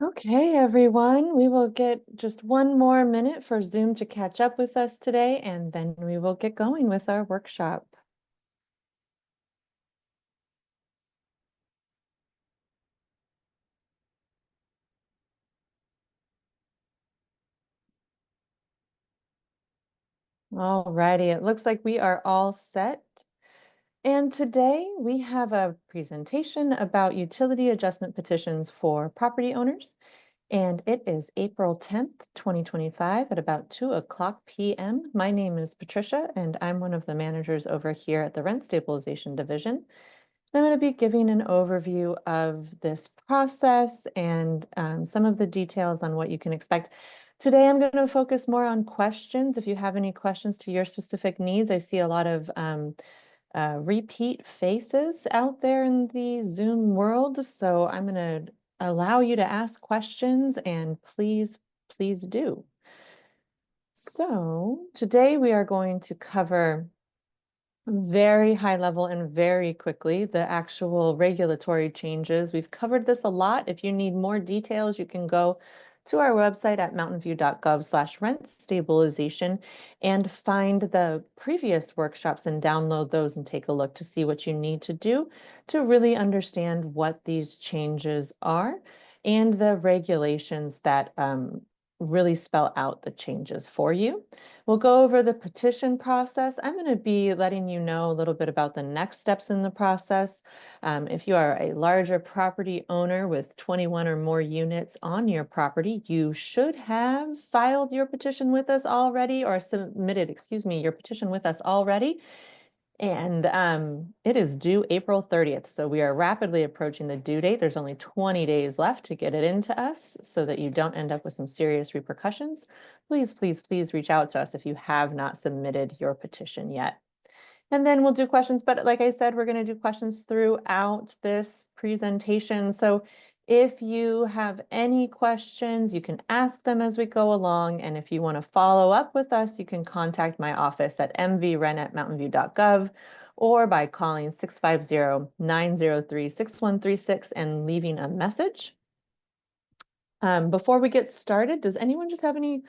Okay, everyone, we will get just one more minute for Zoom to catch up with us today, and then we will get going with our workshop. All righty, it looks like we are all set. And today we have a presentation about utility adjustment petitions for property owners. And it is April 10th, 2025 at about 2:00 p.m. My name is Patricia, and I'm one of the managers over here at the Rent Stabilization Division. I'm going to be giving an overview of this process and some of the details on what you can expect. Today, I'm going to focus more on questions. If you have any questions to your specific needs, I see a lot of repeat faces out there in the Zoom world. So I'm going to allow you to ask questions, and please do. So today we are going to cover very high level and very quickly the actual regulatory changes. We've covered this a lot. If you need more details, you can go to our website at mountainview.gov/rent stabilization and find the previous workshops and download those and take a look to see what you need to do to really understand what these changes are and the regulations that really spell out the changes for you. We'll go over the petition process. I'm going to be letting you know a little bit about the next steps in the process. If you are a larger property owner with 21 or more units on your property, you should have filed your petition with us already, or submitted, your petition with us already. And it is due April 30th. So we are rapidly approaching the due date. There's only 20 days left to get it into us so that you don't end up with some serious repercussions. Please reach out to us if you have not submitted your petition yet. And then we'll do questions, but like I said, we're going to do questions throughout this presentation. So if you have any questions, you can ask them as we go along. And if you want to follow up with us, you can contact my office at mvrent@mountainview.gov or by calling 650-903-6136 and leaving a message. Before we get started, does anyone just have any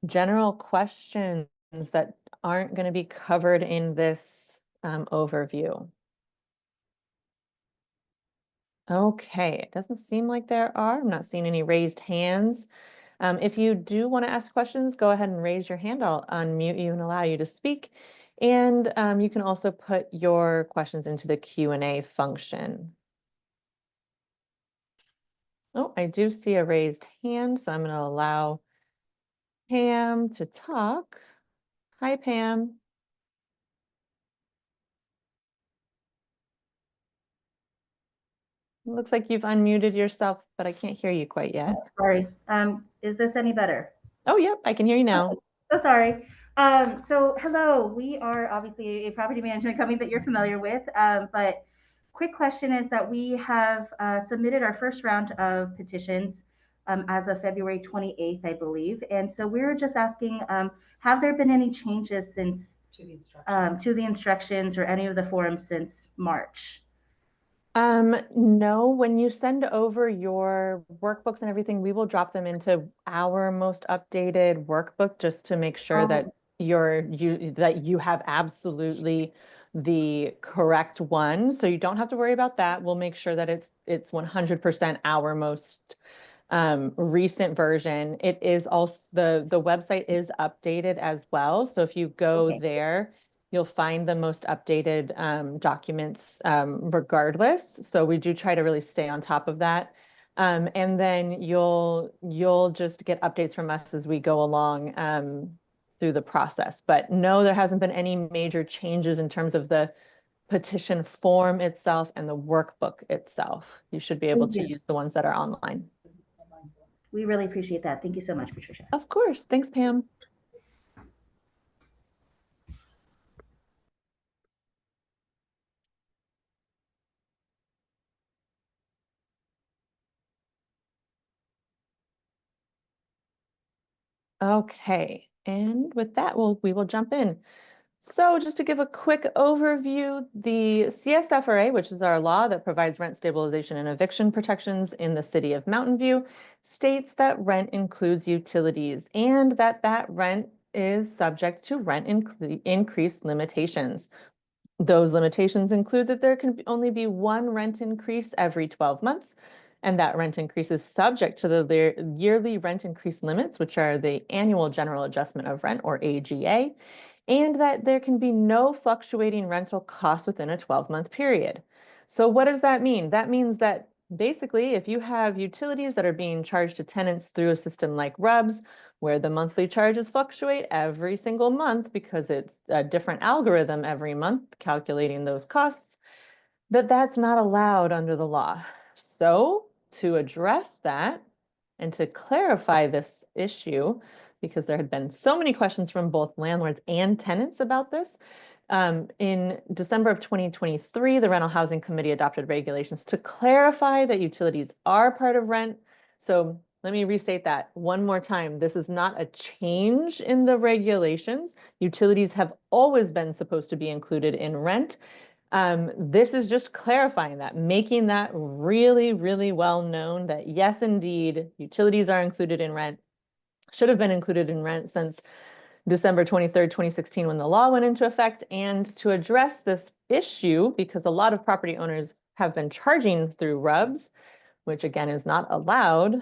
general questions that aren't going to be covered in this overview? Okay, it doesn't seem like there are. I'm not seeing any raised hands. If you do want to ask questions, go ahead and raise your hand. I'll unmute you and allow you to speak. And you can also put your questions into the Q&A function. Oh, I do see a raised hand, so I'm going to allow Pam to talk. Hi, Pam. Looks like you've unmuted yourself, but I can't hear you quite yet. Oh, sorry. Is this any better? Oh, yep, I can hear you now. So sorry. So hello, we are obviously a property management company that you're familiar with, but quick question is that we have submitted our first round of petitions as of February 28th, I believe. And so we were just asking, have there been any changes since to the instructions or any of the forums since March? No, when you send over your workbooks and everything, we will drop them into our most updated workbook just to make sure that you have absolutely the correct one. So you don't have to worry about that. We'll make sure that it's 100% our most recent version. It is also the website is updated as well. So if you go there, you'll find the most updated documents regardless. So we do try to really stay on top of that. And then you'll just get updates from us as we go along through the process. But no, there hasn't been any major changes in terms of the petition form itself and the workbook itself. You should be able to use the ones that are online. We really appreciate that. Thank you so much, Patricia. Of course. Thanks, Pam. Okay, and with that, we will jump in. So just to give a quick overview, the CSFRA, which is our law that provides rent stabilization and eviction protections in the city of Mountain View, states that rent includes utilities and that rent is subject to rent increase limitations. Those limitations include that there can only be one rent increase every 12 months, and that rent increase is subject to the yearly rent increase limits, which are the annual general adjustment of rent, or AGA, and that there can be no fluctuating rental costs within a 12-month period. So what does that mean? That means that basically, if you have utilities that are being charged to tenants through a system like RUBS, where the monthly charges fluctuate every single month because it's a different algorithm every month calculating those costs, that's not allowed under the law. So to address that and to clarify this issue, because there had been so many questions from both landlords and tenants about this, in December of 2023, the Rental Housing Committee adopted regulations to clarify that utilities are part of rent. So let me restate that one more time. This is not a change in the regulations. Utilities have always been supposed to be included in rent. This is just clarifying that, making that really, really well known that yes, indeed, utilities are included in rent, should have been included in rent since December 23rd, 2016, when the law went into effect. And to address this issue, because a lot of property owners have been charging through RUBS, which again is not allowed,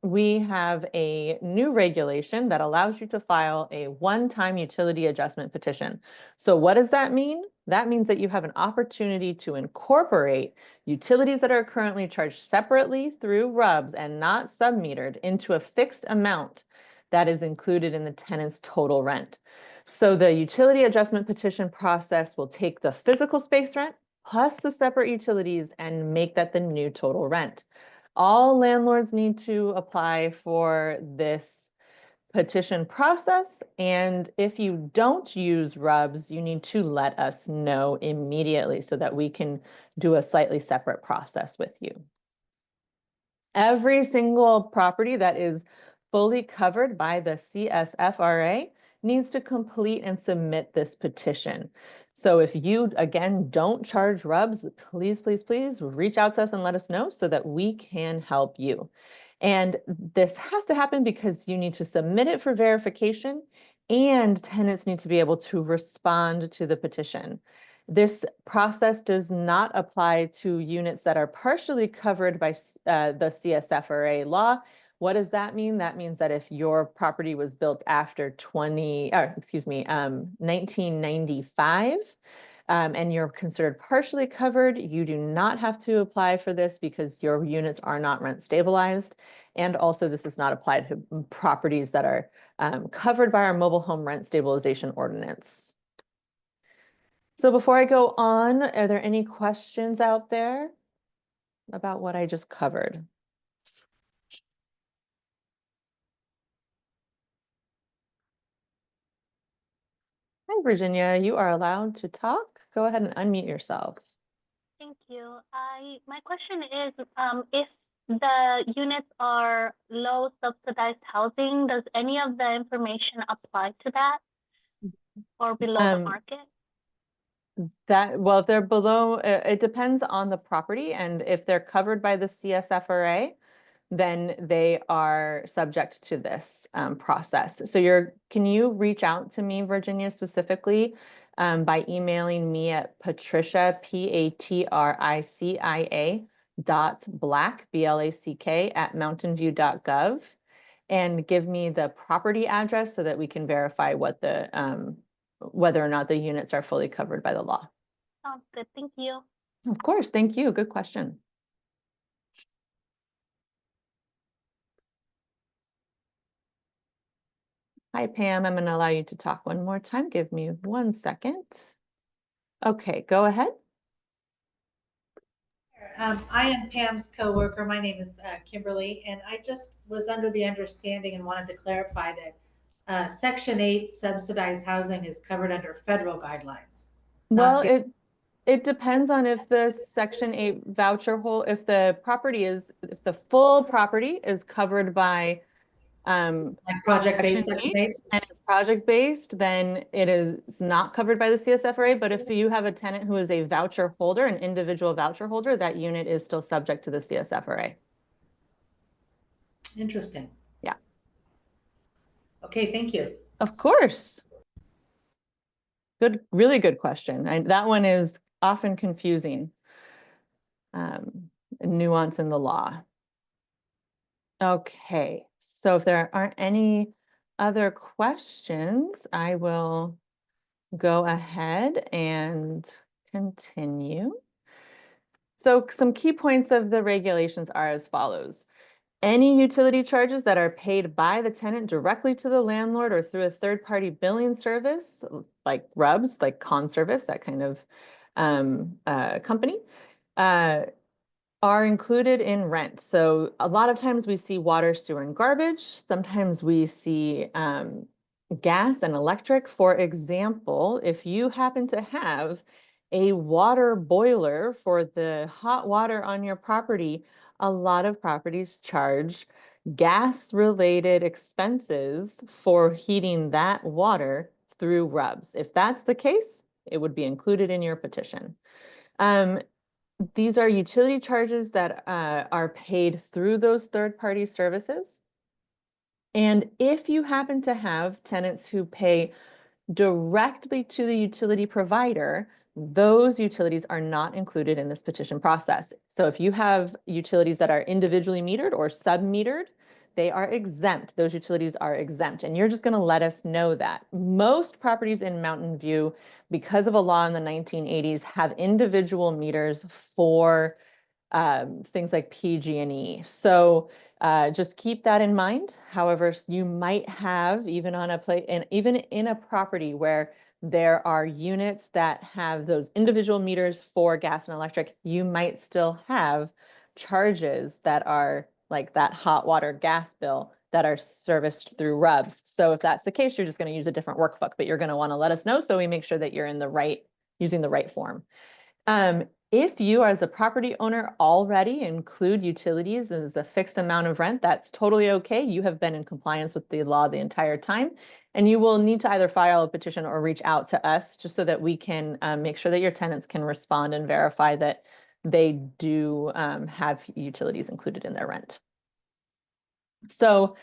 we have a new regulation that allows you to file a one-time utility adjustment petition. So what does that mean? That means that you have an opportunity to incorporate utilities that are currently charged separately through RUBS and not submetered into a fixed amount that is included in the tenant's total rent. So the utility adjustment petition process will take the physical space rent plus the separate utilities and make that the new total rent. All landlords need to apply for this petition process. And if you don't use RUBS, you need to let us know immediately so that we can do a slightly separate process with you. Every single property that is fully covered by the CSFRA needs to complete and submit this petition. So if you, again, don't charge RUBS, please, please, please reach out to us and let us know so that we can help you. And this has to happen because you need to submit it for verification and tenants need to be able to respond to the petition. This process does not apply to units that are partially covered by the CSFRA law. What does that mean? That means that if your property was built after 1995, and you're considered partially covered, you do not have to apply for this because your units are not rent stabilized. And also this is not applied to properties that are covered by our mobile home rent stabilization ordinance. So before I go on, are there any questions out there about what I just covered? Hi, Virginia, you are allowed to talk. Go ahead and unmute yourself. Thank you. My question is, if the units are low subsidized housing, does any of the information apply to that or below the market? Well, if they're below, it depends on the property, and if they're covered by the CSFRA, then they are subject to this process. So can you reach out to me, Virginia, specifically by emailing me at Patricia, PATRICIA .black, BLACK at mountainview.gov, and give me the property address so that we can verify what whether or not the units are fully covered by the law. Sounds good. Thank you. Of course. Thank you. Good question. Hi, Pam. I'm going to allow you to talk one more time. Give me 1 second. Okay, go ahead. I am Pam's coworker. My name is Kimberly, and I just was under the understanding and wanted to clarify that Section 8 subsidized housing is covered under federal guidelines. Well, it depends on if the Section 8 voucher hole, if the full property is covered by Like project-based Section Section 8, 8? and it's project-based, then it is not covered by the CSFRA. But if you have a tenant who is a voucher holder, an individual voucher holder, that unit is still subject to the CSFRA. Interesting. Yeah. Okay, thank you. Of course. Good, really good question. That one is often confusing. Nuance in the law. Okay, so if there aren't any other questions, I will go ahead and continue. So some key points of the regulations are as follows. Any utility charges that are paid by the tenant directly to the landlord or through a third-party billing service, like RUBS, like Conservice, that kind of company, are included in rent. So a lot of times we see water, sewer, and garbage. Sometimes we see gas and electric. For example, if you happen to have a water boiler for the hot water on your property, a lot of properties charge gas-related expenses for heating that water through RUBS. If that's the case, it would be included in your petition. These are utility charges that are paid through those third-party services. And if you happen to have tenants who pay directly to the utility provider, those utilities are not included in this petition process. So if you have utilities that are individually metered or sub-metered, they are exempt. Those utilities are exempt. And you're just going to let us know that. Most properties in Mountain View, because of a law in the 1980s, have individual meters for things like PG&E. So just keep that in mind. However, you might have even on a place and even in a property where there are units that have those individual meters for gas and electric, you might still have charges that are like that hot water gas bill that are serviced through RUBS. So if that's the case, you're just going to use a different workbook, but you're going to want to let us know so we make sure that you're in the right, using the right form. If you as a property owner already include utilities as a fixed amount of rent, that's totally okay. You have been in compliance with the law the entire time, and you will need to either file a petition or reach out to us just so that we can make sure that your tenants can respond and verify that they do have utilities included in their rent. So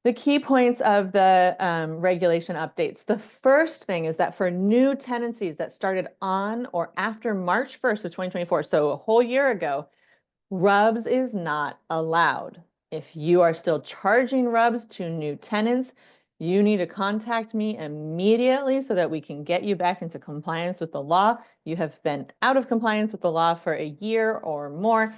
the key points of the regulation updates. The first thing is that for new tenancies that started on or after March 1st of 2024, so a whole year ago, RUBS is not allowed. If you are still charging RUBS to new tenants, you need to contact me immediately so that we can get you back into compliance with the law. You have been out of compliance with the law for a year or more,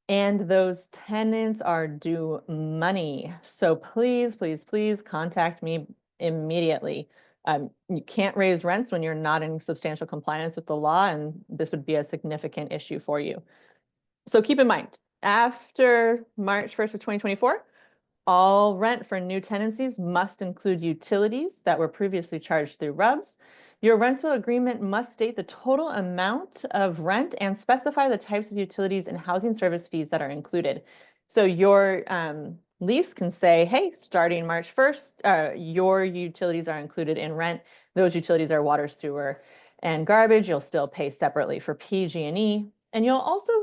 and those tenants are due money. So please, please, please contact me immediately. You can't raise rents when you're not in substantial compliance with the law, and this would be a significant issue for you. So keep in mind, after March 1st of 2024, all rent for new tenancies must include utilities that were previously charged through RUBS. Your rental agreement must state the total amount of rent and specify the types of utilities and housing service fees that are included. So your lease can say, hey, starting March 1st, your utilities are included in rent. Those utilities are water, sewer, and garbage. You'll still pay separately for PG&E. And you'll also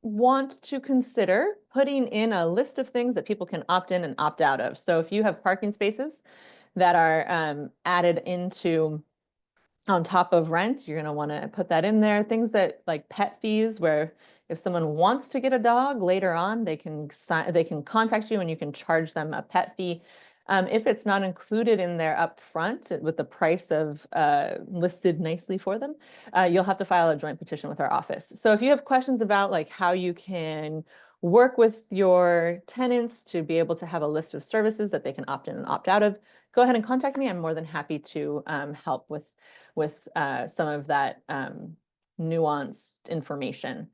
want to consider putting in a list of things that people can opt in and opt out of. So if you have parking spaces that are added into on top of rent, you're going to want to put that in there. Things that like pet fees, where if someone wants to get a dog later on, they can contact you and you can charge them a pet fee. If it's not included in there up front with the price of listed nicely for them, you'll have to file a joint petition with our office. So if you have questions about like how you can work with your tenants to be able to have a list of services that they can opt in and opt out of, go ahead and contact me. I'm more than happy to help with some of that nuanced information.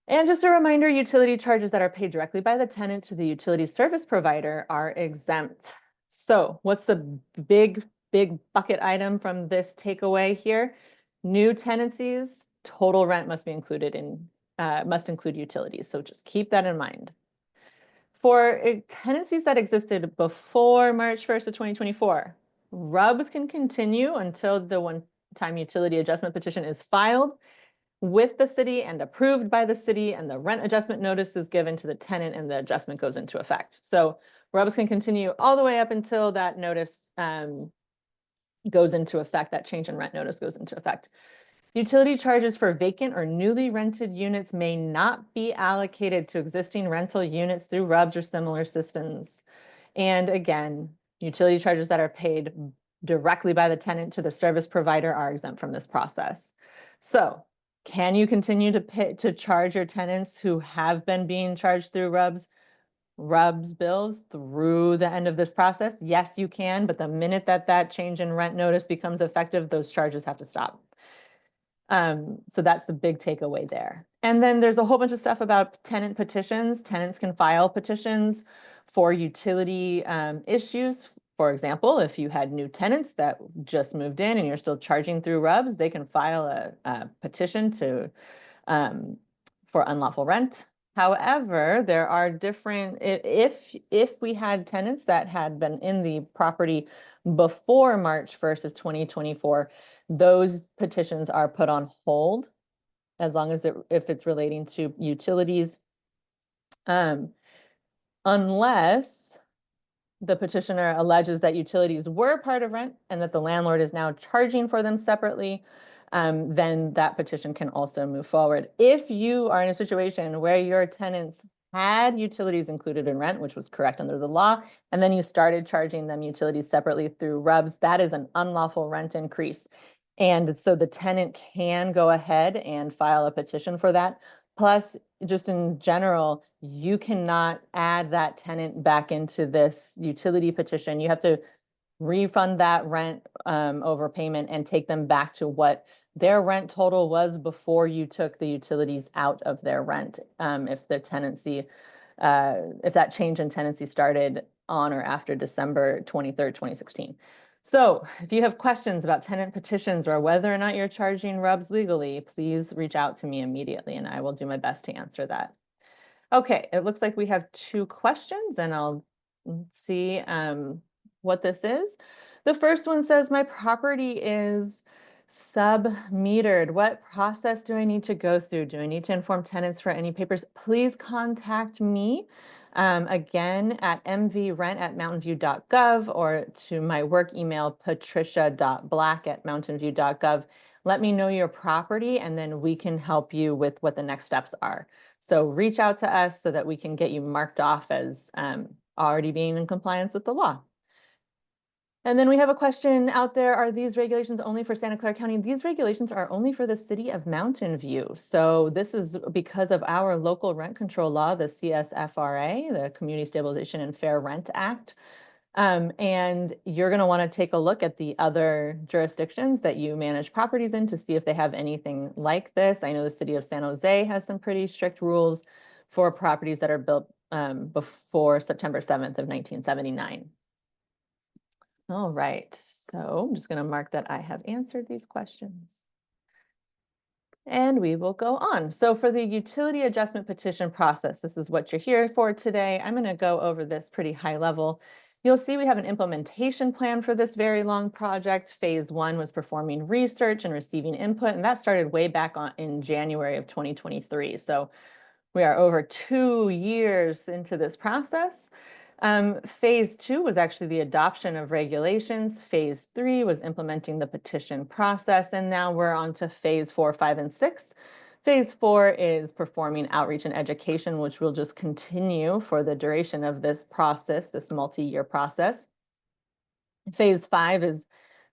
And just a reminder, utility charges that are paid directly by the tenant to the utility service provider are exempt. So what's the big bucket item from this takeaway here? New tenancies, total rent must be included in, must include utilities. So just keep that in mind. For tenancies that existed before March 1st of 2024, RUBS can continue until the one-time utility adjustment petition is filed with the city and approved by the city, and the rent adjustment notice is given to the tenant and the adjustment goes into effect. So RUBS can continue all the way up until that notice goes into effect, that change in rent notice goes into effect. Utility charges for vacant or newly rented units may not be allocated to existing rental units through RUBS or similar systems. And again, utility charges that are paid directly by the tenant to the service provider are exempt from this process. So can you continue to charge your tenants who have been being charged through RUBS bills through the end of this process? Yes, you can, but the minute that change in rent notice becomes effective, those charges have to stop. So that's the big takeaway there. And then there's a whole bunch of stuff about tenant petitions. Tenants can file petitions for utility issues. For example, if you had new tenants that just moved in and you're still charging through RUBS, they can file a petition to for unlawful rent. However, there are different, if we had tenants that had been in the property before March 1st of 2024, those petitions are put on hold as long as if it's relating to utilities, unless the petitioner alleges that utilities were part of rent and that the landlord is now charging for them separately, then that petition can also move forward. If you are in a situation where your tenants had utilities included in rent, which was correct under the law, and then you started charging them utilities separately through RUBS, that is an unlawful rent increase. And so the tenant can go ahead and file a petition for that. Plus, just in general, you cannot add that tenant back into this utility petition. You have to refund that rent overpayment and take them back to what their rent total was before you took the utilities out of their rent. If the tenancy, if that change in tenancy started on or after December 23rd, 2016. So if you have questions about tenant petitions or whether or not you're charging RUBS legally, please reach out to me immediately and I will do my best to answer that. Okay, it looks like we have 2 questions and I'll see what this is. The first one says, my property is sub-metered. What process do I need to go through? Do I need to inform tenants for any papers? Please contact me again at mvrent@mountainview.gov or to my work email, patricia.black@mountainview.gov. Let me know your property and then we can help you with what the next steps are. So reach out to us so that we can get you marked off as already being in compliance with the law. And then we have a question out there, are these regulations only for Santa Clara County? These regulations are only for the city of Mountain View. So this is because of our local rent control law, the CSFRA, the Community Stabilization and Fair Rent Act. And you're going to want to take a look at the other jurisdictions that you manage properties in to see if they have anything like this. I know the city of San Jose has some pretty strict rules for properties that are built before September 7th of 1979. All right, so I'm just going to mark that I have answered these questions. And we will go on. So for the utility adjustment petition process, this is what you're here for today. I'm going to go over this pretty high level. You'll see we have an implementation plan for this very long project. Phase 1 was performing research and receiving input, and that started way back in January of 2023. So we are over 2 years into this process. Phase 2 was actually the adoption of regulations. Phase 3 was implementing the petition process. And now we're on to phase 4, 5, and 6. Phase 4 is performing outreach and education, which will just continue for the duration of this process, this multi-year process. Phase 5 is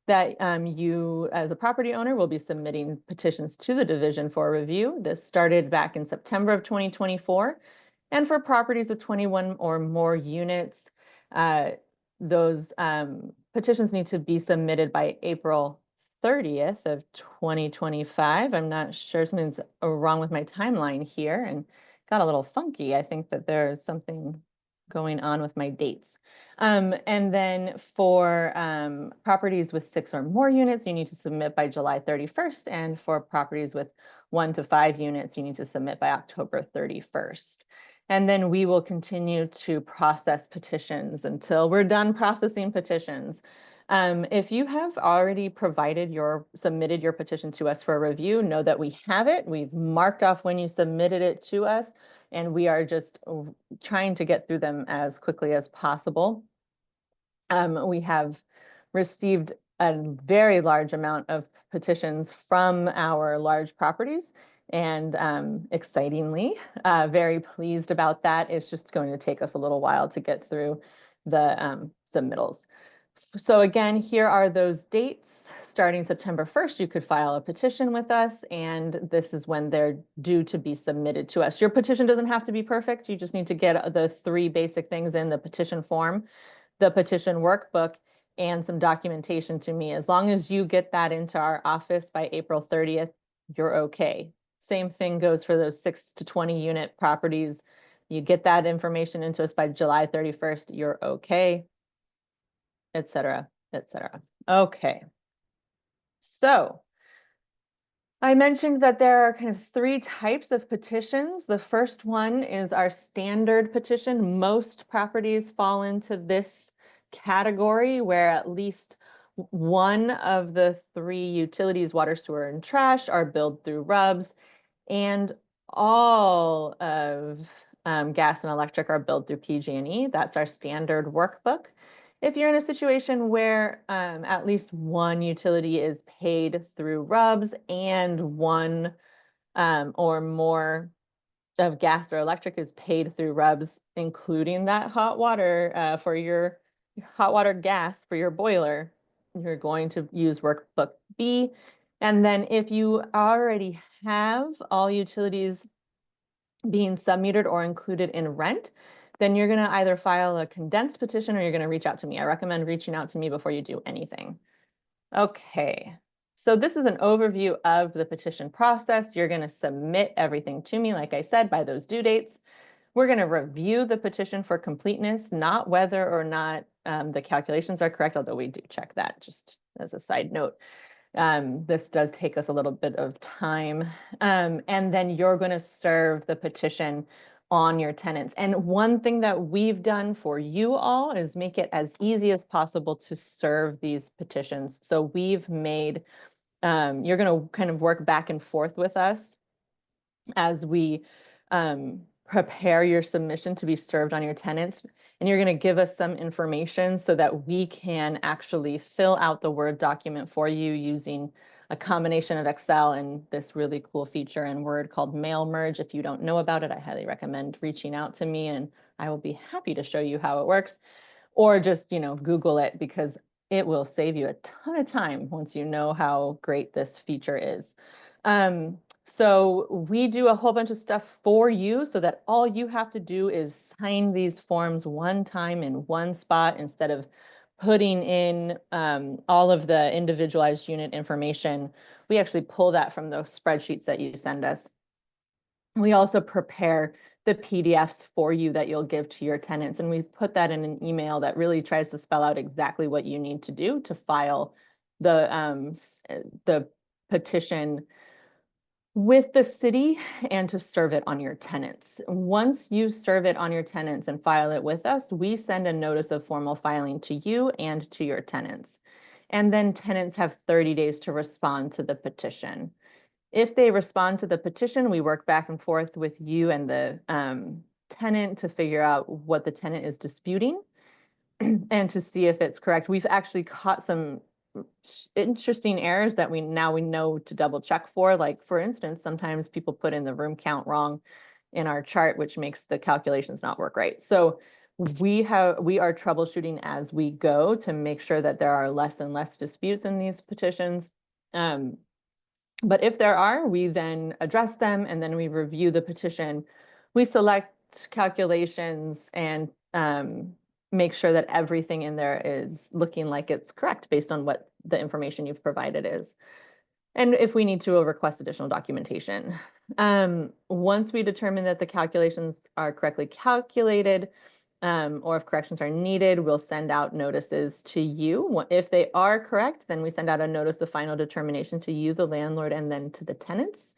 that you as a property owner will be submitting petitions to the division for review. This started back in September of 2024. And for properties with 21 or more units, those petitions need to be submitted by April 30th of 2025. I'm not sure, something's wrong with my timeline here and got a little funky. I think that there's something going on with my dates. And then for properties with 6 or more units, you need to submit by July 31st. And for properties with 1 to 5 units, you need to submit by October 31st. And then we will continue to process petitions until we're done processing petitions. If you have already submitted your petition to us for a review, know that we have it. We've marked off when you submitted it to us, and we are just trying to get through them as quickly as possible. We have received a very large amount of petitions from our large properties, and excitingly, very pleased about that. It's just going to take us a little while to get through the submittals. So again, here are those dates. Starting September 1st, you could file a petition with us, and this is when they're due to be submitted to us. Your petition doesn't have to be perfect. You just need to get the 3 basic things in the petition form, the petition workbook, and some documentation to me. As long as you get that into our office by April 30th, you're okay. Same thing goes for those 6 to 20 unit properties. You get that information into us by July 31st, you're okay, et cetera, et cetera. Okay. So I mentioned that there are kind of 3 types of petitions. The first one is our standard petition. Most properties fall into this category where at least one of the 3 utilities, water, sewer, and trash, are billed through RUBS, and all of gas and electric are billed through PG&E. That's our standard workbook. If you're in a situation where at least one utility is paid through RUBS and one or more of gas or electric is paid through RUBS, including that hot water for your hot water gas for your boiler, you're going to use workbook B. And then if you already have all utilities being submetered or included in rent, then you're going to either file a condensed petition or you're going to reach out to me. I recommend reaching out to me before you do anything. Okay, so this is an overview of the petition process. You're going to submit everything to me, like I said, by those due dates. We're going to review the petition for completeness, not whether or not the calculations are correct, although we do check that, just as a side note. This does take us a little bit of time. And then you're going to serve the petition on your tenants. And one thing that we've done for you all is make it as easy as possible to serve these petitions. So we've made, you're going to kind of work back and forth with us as we prepare your submission to be served on your tenants. And you're going to give us some information so that we can actually fill out the Word document for you using a combination of Excel and this really cool feature in Word called Mail Merge. If you don't know about it, I highly recommend reaching out to me and I will be happy to show you how it works. Or just, Google it, because it will save you a ton of time once you know how great this feature is. So we do a whole bunch of stuff for you so that all you have to do is sign these forms one time in one spot instead of putting in all of the individualized unit information. We actually pull that from those spreadsheets that you send us. We also prepare the PDFs for you that you'll give to your tenants, and we put that in an email that really tries to spell out exactly what you need to do to file the petition with the city and to serve it on your tenants. Once you serve it on your tenants and file it with us, we send a notice of formal filing to you and to your tenants. And then tenants have 30 days to respond to the petition. If they respond to the petition, we work back and forth with you and the tenant to figure out what the tenant is disputing and to see if it's correct. We've actually caught some interesting errors that we know to double check for. Like, for instance, sometimes people put in the room count wrong in our chart, which makes the calculations not work right. So we are troubleshooting as we go to make sure that there are less and less disputes in these petitions. But if there are, we then address them and then we review the petition. We select calculations and make sure that everything in there is looking like it's correct based on what the information you've provided is. And if we need to, we'll request additional documentation. Once we determine that the calculations are correctly calculated, or if corrections are needed, we'll send out notices to you. If they are correct, then we send out a notice of final determination to you, the landlord, and then to the tenants.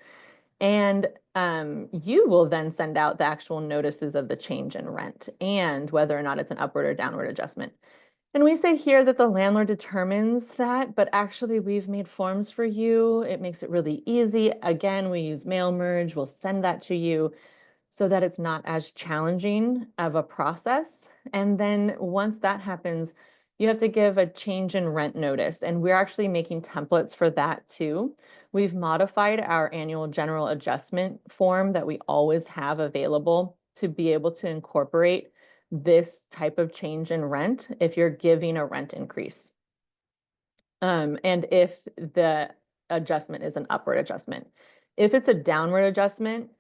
And you will then send out the actual notices of the change in rent and whether or not it's an upward or downward adjustment. And we say here that the landlord determines that, but actually we've made forms for you. It makes it really easy. Again, we use mail merge. We'll send that to you so that it's not as challenging of a process. And then once that happens, you have to give a change in rent notice. And we're actually making templates for that too. We've modified our annual general adjustment form that we always have available to be able to incorporate this type of change in rent if you're giving a rent increase. And if the adjustment is an upward adjustment. If it's a downward adjustment,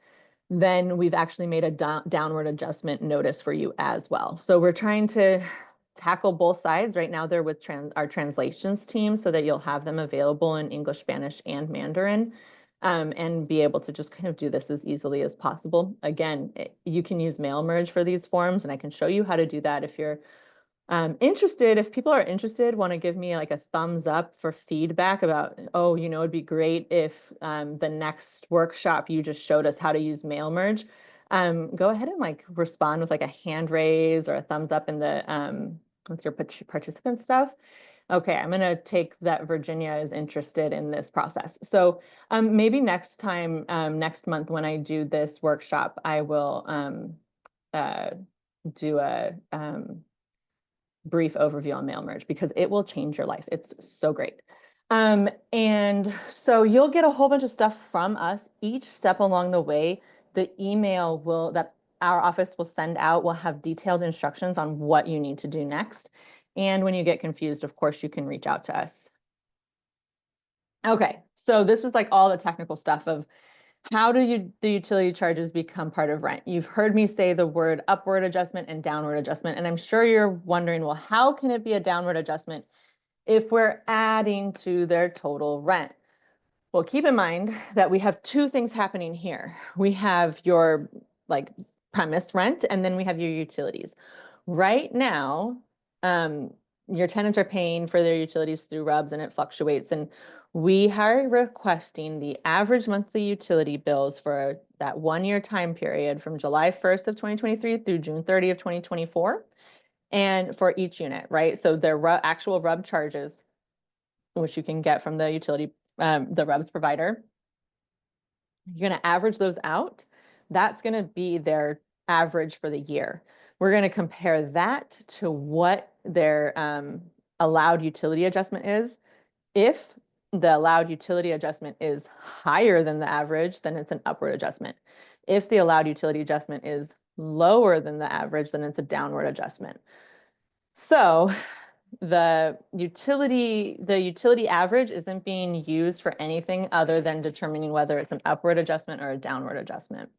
then we've actually made a downward adjustment notice for you as well. So we're trying to tackle both sides. Right now they're with our translations team so that you'll have them available in English, Spanish, and Mandarin, and be able to just kind of do this as easily as possible. Again, you can use mail merge for these forms, and I can show you how to do that if you're interested. If people are interested, want to give me like a thumbs up for feedback about, oh, it'd be great if the next workshop you just showed us how to use mail merge. Go ahead and like respond with like a hand raise or a thumbs up in the with your participant stuff. Okay, I'm gonna take that Virginia is interested in this process. So maybe next time, next month when I do this workshop, I will do a brief overview on mail merge because it will change your life. It's so great. And so you'll get a whole bunch of stuff from us each step along the way. The email that our office will send out will have detailed instructions on what you need to do next. And when you get confused, of course, you can reach out to us. Okay, so this is like all the technical stuff of how do the utility charges become part of rent? You've heard me say the word upward adjustment and downward adjustment, and I'm sure you're wondering, well, how can it be a downward adjustment if we're adding to their total rent? Well, keep in mind that we have two things happening here. We have your like premise rent, and then we have your utilities. Right now, your tenants are paying for their utilities through RUBS, and it fluctuates. And we are requesting the average monthly utility bills for that 1-year time period from July 1st of 2023 through June 30 of 2024, and for each unit, right? So their actual RUB charges, which you can get from the utility, the RUBS provider. You're going to average those out. That's going to be their average for the year. We're going to compare that to what their allowed utility adjustment is. If the allowed utility adjustment is higher than the average, then it's an upward adjustment. If the allowed utility adjustment is lower than the average, then it's a downward adjustment. So the utility average isn't being used for anything other than determining whether it's an upward adjustment or a downward adjustment.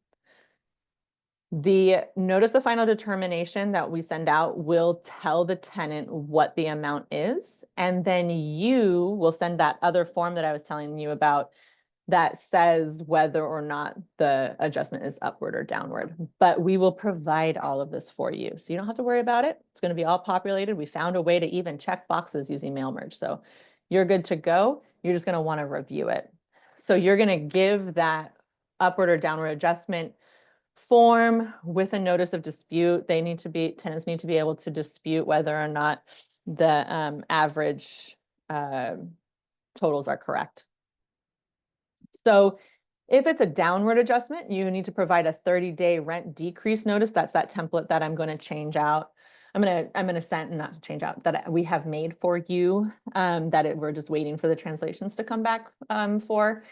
The notice of final determination that we send out will tell the tenant what the amount is, and then you will send that other form that I was telling you about that says whether or not the adjustment is upward or downward. But we will provide all of this for you. So you don't have to worry about it. It's going to be all populated. We found a way to even check boxes using mail merge. So you're good to go. You're just going to want to review it. So you're going to give that upward or downward adjustment form with a notice of dispute. Tenants need to be able to dispute whether or not the average totals are correct. So if it's a downward adjustment, you need to provide a 30-day rent decrease notice. That's that template that I'm going to change out. I'm going to send, not change out, that we have made for you, we're just waiting for the translations to come back for.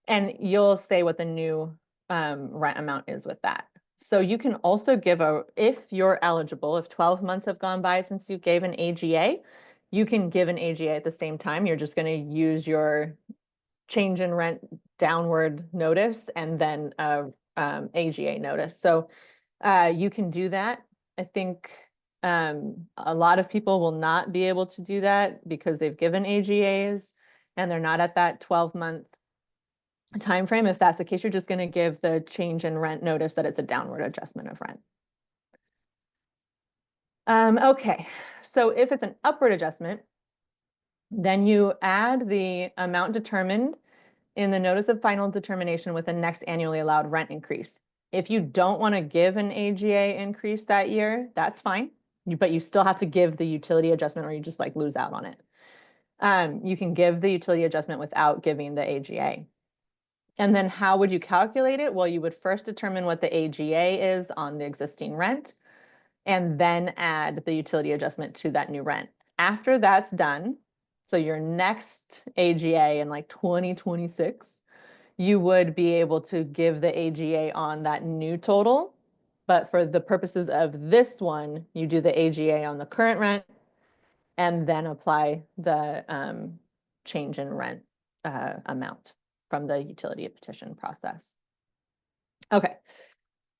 And you'll say what the new rent amount is with that. So you can also give if you're eligible, if 12 months have gone by since you gave an AGA, you can give an AGA at the same time. You're just going to use your change in rent downward notice and then AGA notice. So you can do that. I think a lot of people will not be able to do that because they've given AGAs and they're not at that 12-month time frame. If that's the case, you're just going to give the change in rent notice that it's a downward adjustment of rent. Okay, so if it's an upward adjustment, then you add the amount determined in the notice of final determination with the next annually allowed rent increase. If you don't want to give an AGA increase that year, that's fine. But you still have to give the utility adjustment or you just like lose out on it. You can give the utility adjustment without giving the AGA. And then how would you calculate it? Well, you would first determine what the AGA is on the existing rent and then add the utility adjustment to that new rent. After that's done, so your next AGA in like 2026, you would be able to give the AGA on that new total. But for the purposes of this one, you do the AGA on the current rent and then apply the change in rent amount from the utility petition process. Okay.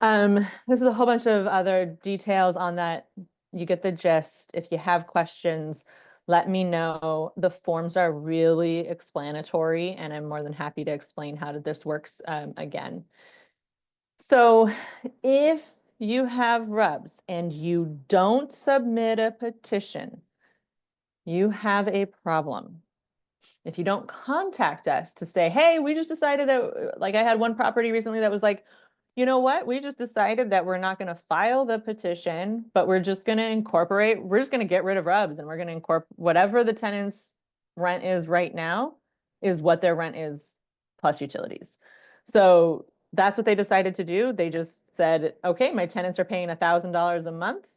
This is a whole bunch of other details on that. You get the gist. If you have questions, let me know. The forms are really explanatory, and I'm more than happy to explain how this works again. So if you have RUBS and you don't submit a petition, you have a problem. If you don't contact us to say, hey, we just decided that, like I had one property recently that was like, you know what, we just decided that we're not going to file the petition, but we're just going to get rid of RUBS and we're going to incorporate whatever the tenant's rent is right now is what their rent is plus utilities. So that's what they decided to do. They just said, okay, my tenants are paying $1,000 a month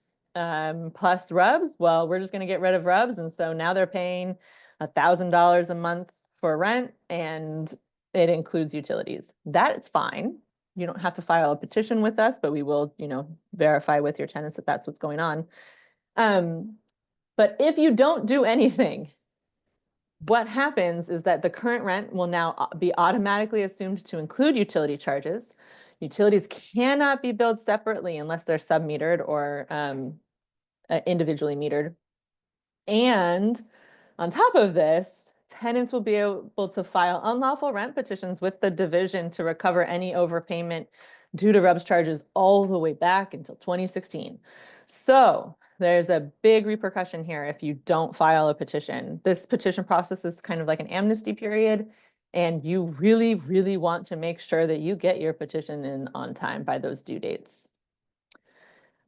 plus RUBS. Well, we're just going to get rid of RUBS. And so now they're paying $1,000 a month for rent and it includes utilities. That's fine. You don't have to file a petition with us, but we will, verify with your tenants that that's what's going on. But if you don't do anything, what happens is that the current rent will now be automatically assumed to include utility charges. Utilities cannot be billed separately unless they're sub-metered or individually metered. And on top of this, tenants will be able to file unlawful rent petitions with the division to recover any overpayment due to RUBS charges all the way back until 2016. So there's a big repercussion here if you don't file a petition. This petition process is kind of like an amnesty period, and you really, really want to make sure that you get your petition in on time by those due dates.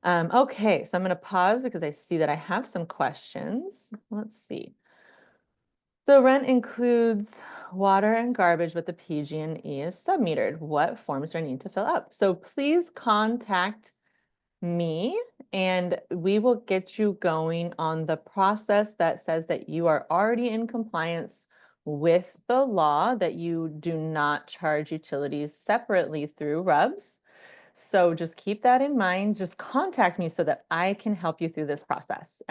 Okay, so I'm going to pause because I see that I have some questions. Let's see. The rent includes water and garbage, but the PG&E is submetered. What forms do I need to fill out? So please contact me and we will get you going on the process that says that you are already in compliance with the law, that you do not charge utilities separately through RUBS. So just keep that in mind. Just contact me so that I can help you through this process.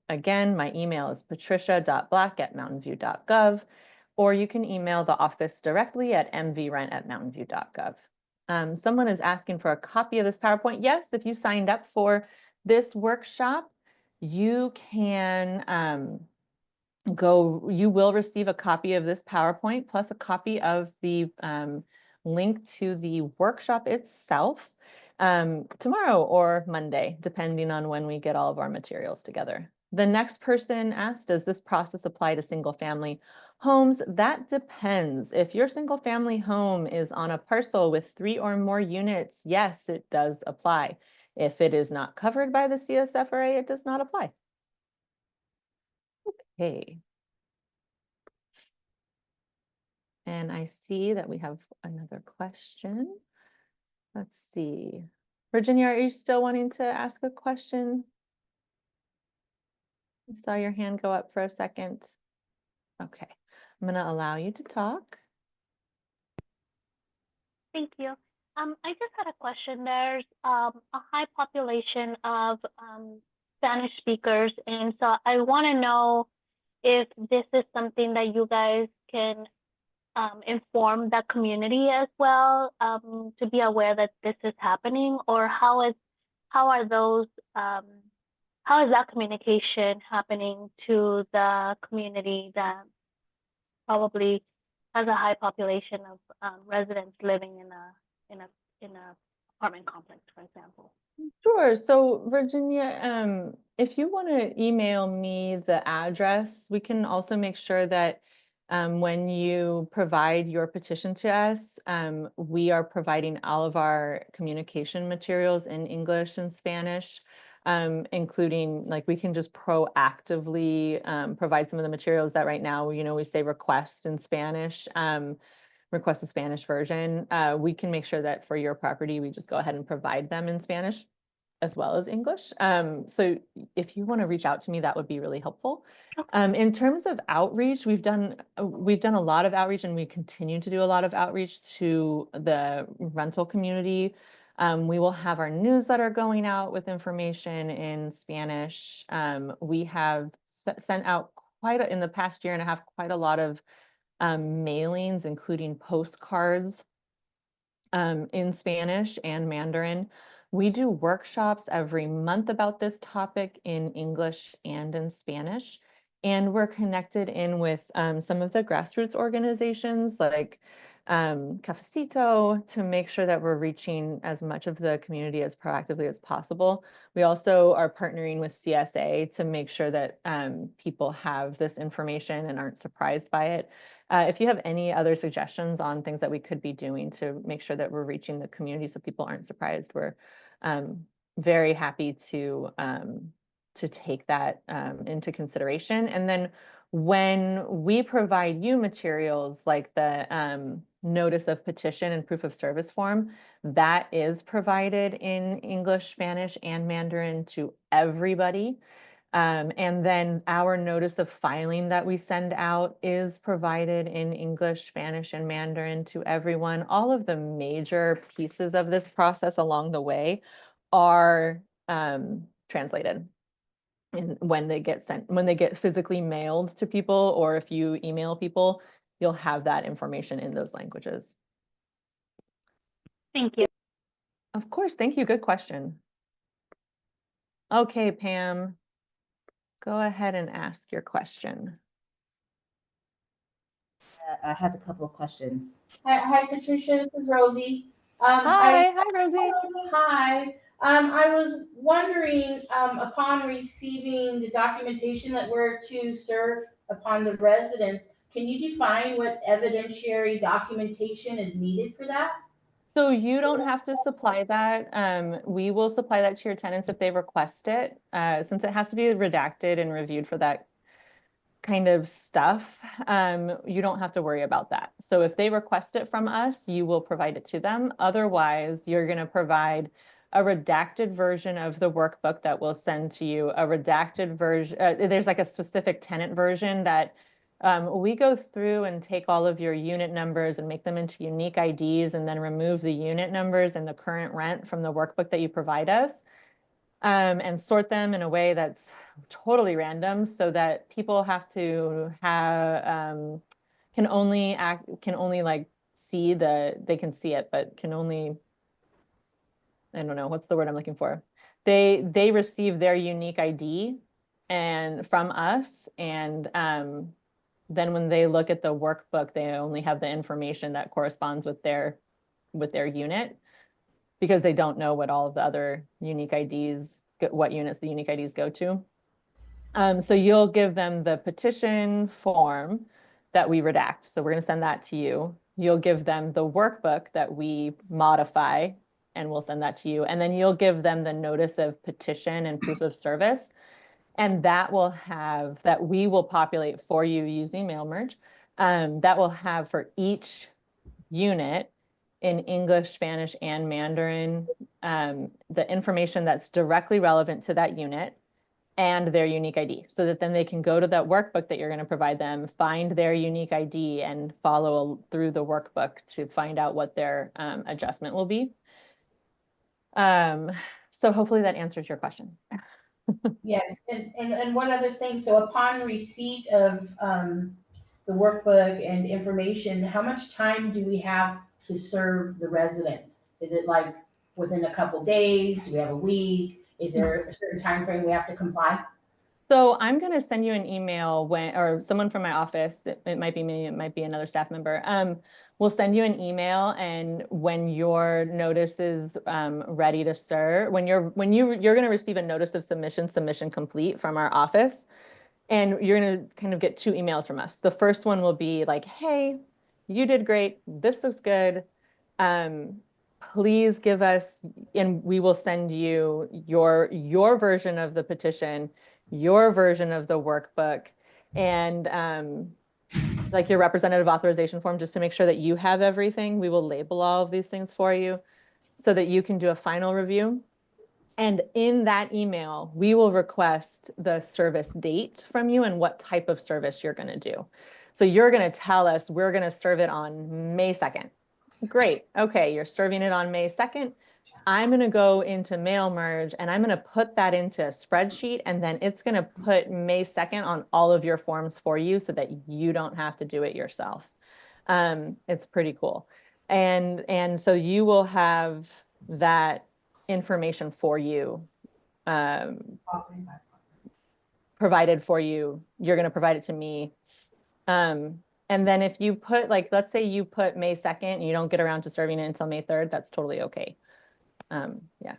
Again, my email is patricia.black@mountainview.gov, or you can email the office directly at mvrent@mountainview.gov. Someone is asking for a copy of this PowerPoint. Yes, if you signed up for this workshop, you can you will receive a copy of this PowerPoint plus a copy of the link to the workshop itself tomorrow or Monday, depending on when we get all of our materials together. The next person asked, does this process apply to single family homes? That depends. If your single family home is on a parcel with 3 or more units, yes, it does apply. If it is not covered by the CSFRA, it does not apply. Okay. And I see that we have another question. Let's see. Virginia, are you still wanting to ask a question? I saw your hand go up for a second. Okay, I'm gonna allow you to talk. Thank you. I just had a question. There's a high population of Spanish speakers, and so I want to know if this is something that you guys can inform the community as well, to be aware that this is happening, or how is that communication happening to the community that probably has a high population of residents living in a apartment complex, for example? Sure. So Virginia, if you want to email me the address, we can also make sure that When you provide your petition to us, we are providing all of our communication materials in English and Spanish, including like we can just proactively provide some of the materials that right now, we say request in Spanish, request a Spanish version. We can make sure that for your property, we just go ahead and provide them in Spanish as well as English. So if you want to reach out to me, that would be really helpful. In terms of outreach, we've done a lot of outreach, and we continue to do a lot of outreach to the rental community. We will have our newsletter going out with information in Spanish. We have sent out in the past year and a half, quite a lot of mailings, including postcards in Spanish and Mandarin. We do workshops every month about this topic in English and in Spanish. And we're connected in with some of the grassroots organizations like Cafecito to make sure that we're reaching as much of the community as proactively as possible. We also are partnering with CSA to make sure that people have this information and aren't surprised by it. If you have any other suggestions on things that we could be doing to make sure that we're reaching the community so people aren't surprised, we're very happy to take that into consideration. And then when we provide you materials like the notice of petition and proof of service form, that is provided in English, Spanish, and Mandarin to everybody. And then our notice of filing that we send out is provided in English, Spanish, and Mandarin to everyone. All of the major pieces of this process along the way are translated. And when they get physically mailed to people, or if you email people, you'll have that information in those languages. Thank you. Of course, thank you. Good question. Okay, Pam, go ahead and ask your question. Has a couple of questions. Hi, Patricia. This is Rosie. Hi, Rosie. Hi. I was wondering, upon receiving the documentation that we're to serve upon the residents, can you define what evidentiary documentation is needed for that? So you don't have to supply that. We will supply that to your tenants if they request it. Since it has to be redacted and reviewed for that kind of stuff, you don't have to worry about that. So if they request it from us, you will provide it to them. Otherwise, you're going to provide a redacted version of the workbook that we'll send to you, a redacted version. There's like a specific tenant version that we go through and take all of your unit numbers and make them into unique IDs, and then remove the unit numbers and the current rent from the workbook that you provide us, and sort them in a way that's totally random, so that people have to have can only like see they can see it, but can only, I don't know, what's the word I'm looking for? They receive their unique ID and from us, and then when they look at the workbook, they only have the information that corresponds with their unit, because they don't know what all of the other unique IDs, what units the unique IDs go to. So you'll give them the petition form that we redact. So we're going to send that to you. You'll give them the workbook that we modify, and we'll send that to you. And then you'll give them the notice of petition and proof of service. And that we will populate for you using mail merge. That will have for each unit in English, Spanish, and Mandarin, the information that's directly relevant to that unit and their unique ID, so that then they can go to that workbook that you're going to provide them, find their unique ID, and follow through the workbook to find out what their adjustment will be. So hopefully that answers your question. Yes, and one other thing, so upon receipt of the workbook and information, how much time do we have to serve the residents? Is it like within a couple days? Do we have a week? Is there a certain time frame we have to comply? So I'm going to send you an email or someone from my office, it might be me, it might be another staff member, we'll send you an email, and when your notice is ready to serve, you're going to receive a notice of submission complete from our office. And you're going to kind of get 2 emails from us. The first one will be like, hey, you did great. This looks good. Please give us, and we will send you your version of the petition, your version of the workbook, and like your representative authorization form, just to make sure that you have everything. We will label all of these things for you so that you can do a final review. And in that email, we will request the service date from you and what type of service you're going to do. So you're going to tell us we're going to serve it on May 2nd. Great. Okay, you're serving it on May 2nd. I'm going to go into mail merge and I'm going to put that into a spreadsheet, and then it's going to put May 2nd on all of your forms for you so that you don't have to do it yourself. It's pretty cool. And so you will have that information for you, provided for you. You're going to provide it to me. And then if you put, like, let's say you put May 2nd and you don't get around to serving it until May 3rd, that's totally okay. Yeah.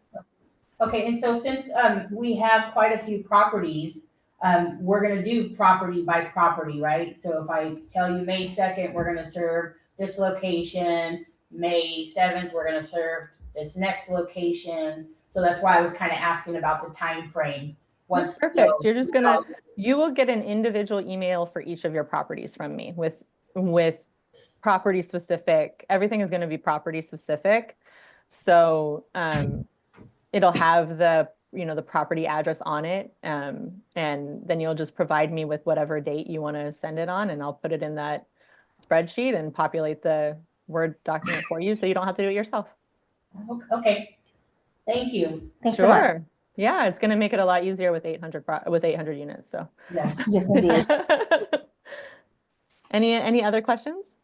Okay, and so since we have quite a few properties, we're gonna do property by property, right? So if I tell you May 2nd, we're gonna serve this location, May 7th, we're gonna serve this next location. So that's why I was kind of asking about the time frame. Once Perfect. You're just gonna, you will get an individual email for each of your properties from me with property specific. Everything is going to be property specific. So it'll have the, you know, the property address on it. And then you'll just provide me with whatever date you want to send it on, and I'll put it in that spreadsheet and populate the Word document for you so you don't have to do it yourself. Okay, thank you. Thanks so much. Sure. Yeah, it's going to make it a lot easier with 800 units. So Yes. Yes, indeed. Any other questions?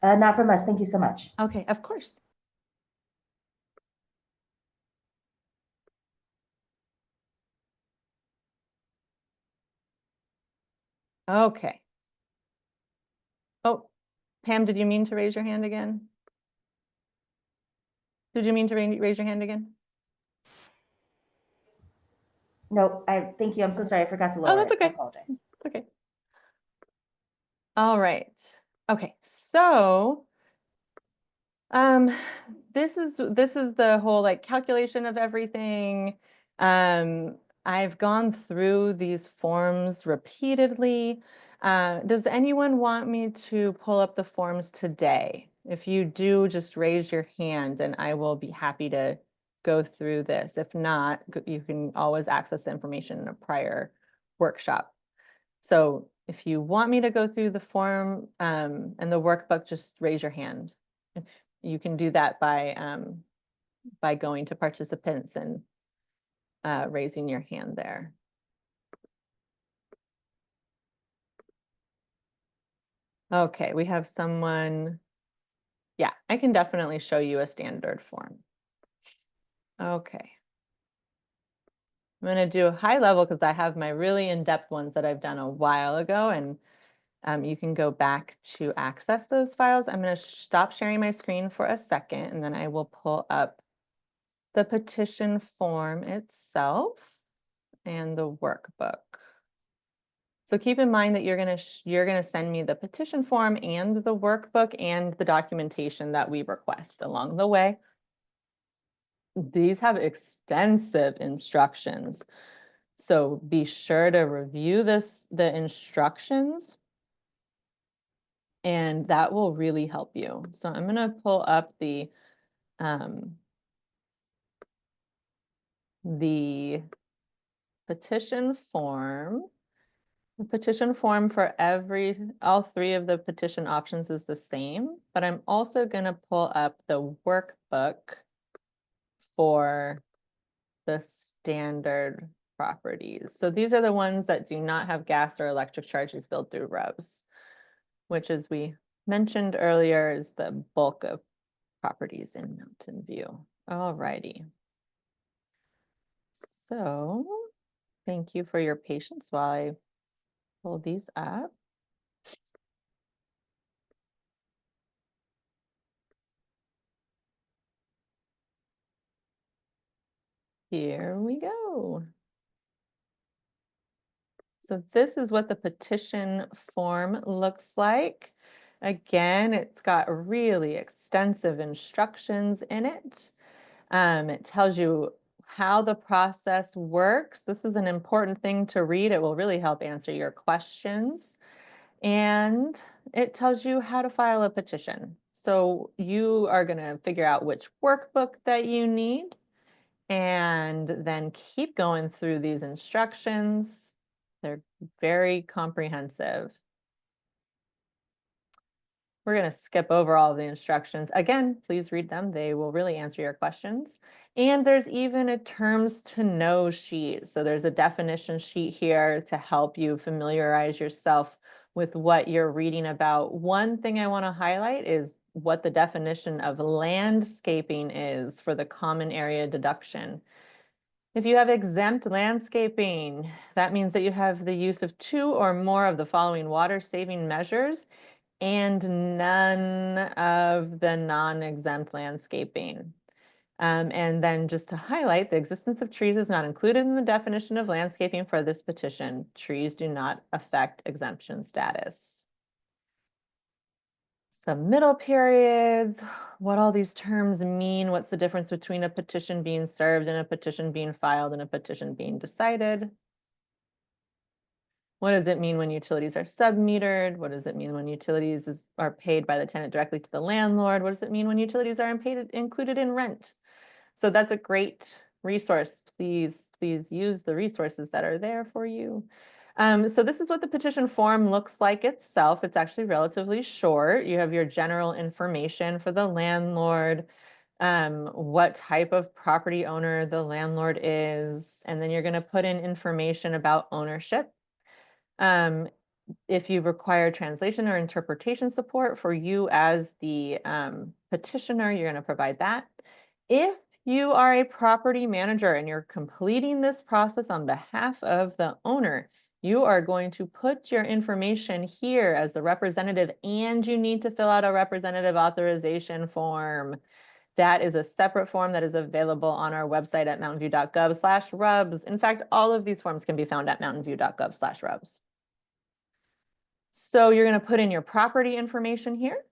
Not from us. Thank you so much. Okay, of course. Okay. Oh, Pam, did you mean to raise your hand again? Did you mean to raise your hand again? No, thank you. I'm so sorry. I forgot to lower that's it. I okay. apologize. Okay. All right. Okay. So, this is the whole like calculation of everything. I've gone through these forms repeatedly. Does anyone want me to pull up the forms today? If you do, just raise your hand and I will be happy to go through this. If not, you can always access the information in a prior workshop. So if you want me to go through the form and the workbook, just raise your hand. If you can do that by going to participants and raising your hand there. Okay, we have someone. Yeah, I can definitely show you a standard form. Okay. I'm going to do a high level because I have my really in-depth ones that I've done a while ago, and you can go back to access those files. I'm going to stop sharing my screen for a second, and then I will pull up the petition form itself and the workbook. So keep in mind that you're gonna send me the petition form and the workbook and the documentation that we request along the way. These have extensive instructions, so be sure to review the instructions, and that will really help you. So I'm gonna pull up the petition form. The petition form for all 3 of the petition options is the same, but I'm also going to pull up the workbook for the standard properties. So these are the ones that do not have gas or electric charges billed through REVs, which, as we mentioned earlier, is the bulk of properties in Mountain View. All righty. So thank you for your patience while I pull these up. Here we go. So this is what the petition form looks like. Again, it's got really extensive instructions in it. It tells you how the process works. This is an important thing to read. It will really help answer your questions. And it tells you how to file a petition. So you are going to figure out which workbook that you need and then keep going through these instructions. They're very comprehensive. We're going to skip over all the instructions. Again, please read them. They will really answer your questions. And there's even a terms to know sheet. So there's a definition sheet here to help you familiarize yourself with what you're reading about. One thing I want to highlight is what the definition of landscaping is for the common area deduction. If you have exempt landscaping, that means that you have the use of 2 or more of the following water-saving measures and none of the non-exempt landscaping. And then just to highlight, the existence of trees is not included in the definition of landscaping for this petition. Trees do not affect exemption status. Submittal periods, what all these terms mean, what's the difference between a petition being served and a petition being filed and a petition being decided. What does it mean when utilities are submetered? What does it mean when utilities are paid by the tenant directly to the landlord? What does it mean when utilities are included in rent? So that's a great resource. Please use the resources that are there for you. So this is what the petition form looks like itself. It's actually relatively short. You have your general information for the landlord, what type of property owner the landlord is, and then you're going to put in information about ownership. If you require translation or interpretation support for you as the petitioner, you're going to provide that. If you are a property manager and you're completing this process on behalf of the owner, you are going to put your information here as the representative, and you need to fill out a representative authorization form. That is a separate form that is available on our website at mountainview.gov/RUBS. In fact, all of these forms can be found at mountainview.gov/RUBS. So you're going to put in your property information here.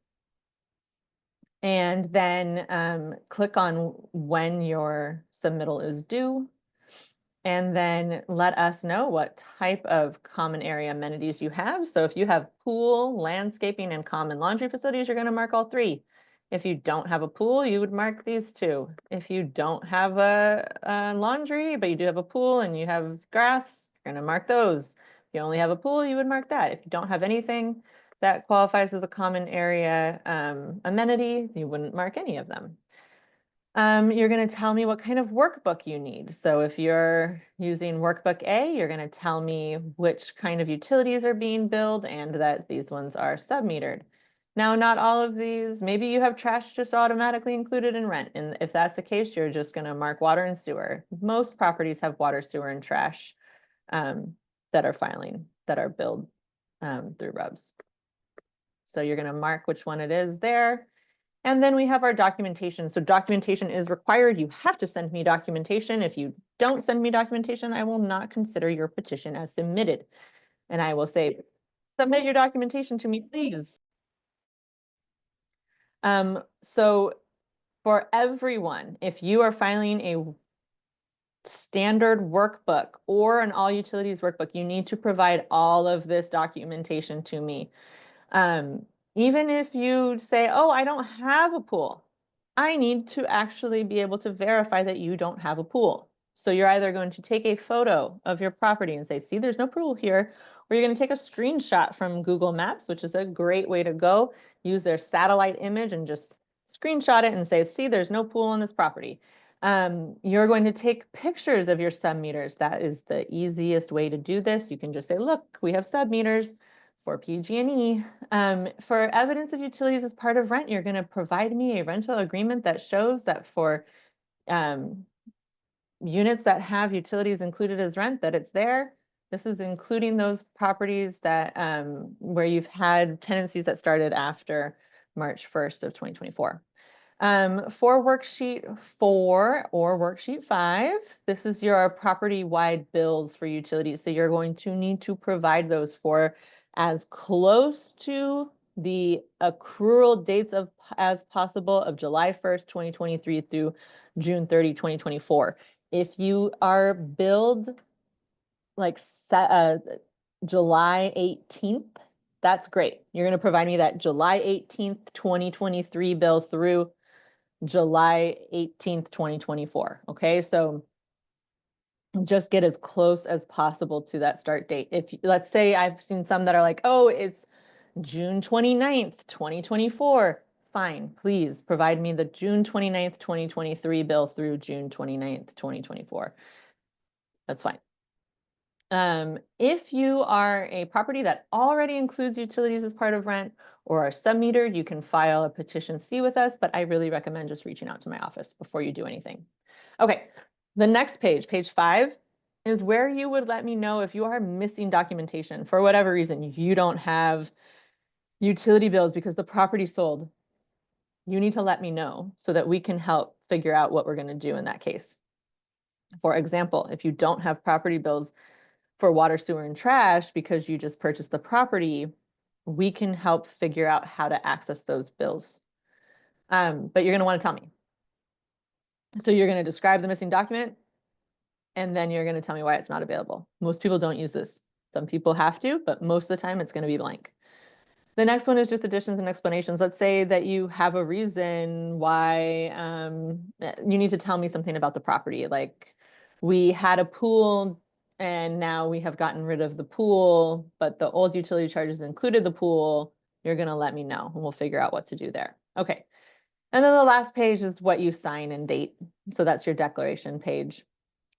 And then click on when your submittal is due. And then let us know what type of common area amenities you have. So if you have pool, landscaping, and common laundry facilities, you're going to mark all 3. If you don't have a pool, you would mark these 2. If you don't have a laundry, but you do have a pool and you have grass, you're going to mark those. If you only have a pool, you would mark that. If you don't have anything that qualifies as a common area amenity, you wouldn't mark any of them. You're going to tell me what kind of workbook you need. So if you're using workbook A, you're going to tell me which kind of utilities are being billed and that these ones are submetered. Now, not all of these, maybe you have trash just automatically included in rent. And if that's the case, you're just going to mark water and sewer. Most properties have water, sewer, and trash that are billed through RUBS. So you're going to mark which one it is there. And then we have our documentation. So documentation is required. You have to send me documentation. If you don't send me documentation, I will not consider your petition as submitted. And I will say, submit your documentation to me, please. So for everyone, if you are filing a standard workbook or an all utilities workbook, you need to provide all of this documentation to me. Even if you say, oh, I don't have a pool, I need to actually be able to verify that you don't have a pool. So you're either going to take a photo of your property and say, see, there's no pool here, or you're going to take a screenshot from Google Maps, which is a great way to go. Use their satellite image and just screenshot it and say, see, there's no pool on this property. You're going to take pictures of your submeters. That is the easiest way to do this. You can just say, look, we have submeters for PG&E. For evidence of utilities as part of rent, you're going to provide me a rental agreement that shows that for units that have utilities included as rent, that it's there. This is including those properties that where you've had tenancies that started after March 1st of 2024. For worksheet 4 or worksheet 5, this is your property-wide bills for utilities. So you're going to need to provide those for as close to the accrual dates as possible of July 1st, 2023 through June 30, 2024. If you are billed like July 18th, that's great. You're going to provide me that July 18th, 2023 bill through July 18th, 2024. Okay, so just get as close as possible to that start date. If let's say I've seen some that are like, oh, it's June 29th, 2024. Fine, please provide me the June 29th, 2023 bill through June 29th, 2024. That's fine. If you are a property that already includes utilities as part of rent or are sub-metered, you can file a petition C with us, but I really recommend just reaching out to my office before you do anything. Okay, the next page, page 5, is where you would let me know if you are missing documentation for whatever reason. You don't have utility bills because the property sold. You need to let me know so that we can help figure out what we're going to do in that case. For example, if you don't have property bills for water, sewer, and trash because you just purchased the property, we can help figure out how to access those bills. But you're going to want to tell me. So you're going to describe the missing document, and then you're going to tell me why it's not available. Most people don't use this. Some people have to, but most of the time it's going to be blank. The next one is just additions and explanations. Let's say that you have a reason why you need to tell me something about the property. Like we had a pool and now we have gotten rid of the pool, but the old utility charges included the pool. You're going to let me know and we'll figure out what to do there. Okay. And then the last page is what you sign and date. So that's your declaration page.